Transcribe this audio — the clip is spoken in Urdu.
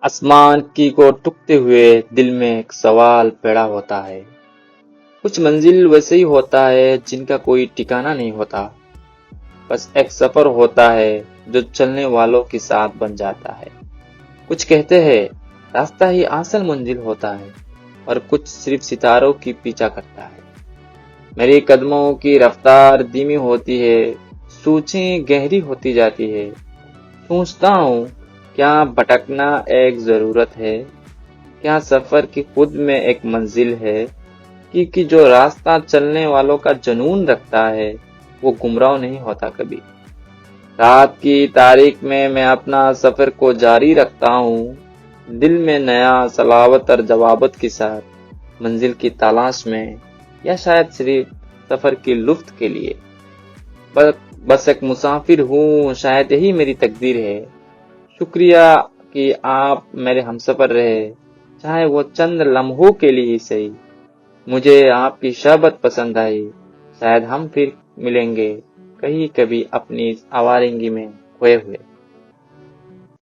آسمان کی کو ٹکتے ہوئے دل میں ایک سوال پیدا ہوتا ہے۔ کچھ منزل ویسے ہی ہوتا ہے جن کا کوئی ٹھکانہ نہیں ہوتا، بس ایک سفر ہوتا ہے جو چلنے والوں کے ساتھ بن جاتا ہے۔ کچھ کہتے ہیں راستہ ہی اصل منزل ہوتا ہے، اور کچھ صرف ستاروں کی پیچھا کرتا ہے۔ میری قدموں کی رفتار دھیمی ہوتی ہے، سوچیں گہری ہوتی جاتی ہے۔ سوچتا ہوں، کیا بھٹکنا ایک ضرورت ہے؟ کیا سفر کی خود میں ایک منزل ہے؟ کیونکہ جو راستہ چلنے والوں کا جنون رکھتا ہے وہ گمراہ نہیں ہوتا کبھی۔ رات کی تاریک میں اپنا سفر کو جاری رکھتا ہوں، دل میں نیا صلابت اور جوابت کے ساتھ، منزل کی تلاش میں، یا شاید صرف سفر کی لطف کے لیے۔ بس ایک مسافر ہوں، شاید یہی میری تقدیر ہے۔ شکریہ کہ آپ میرے ہمسفر رہے، چاہے وہ چند لمحوں کے لیے ہی صحیح۔ مجھے آپ کی صحبت پسند آئی، شاید ہم پھر ملیں گے کہیں کبھی اپنی آوارگی میں کھوئے ہوئے۔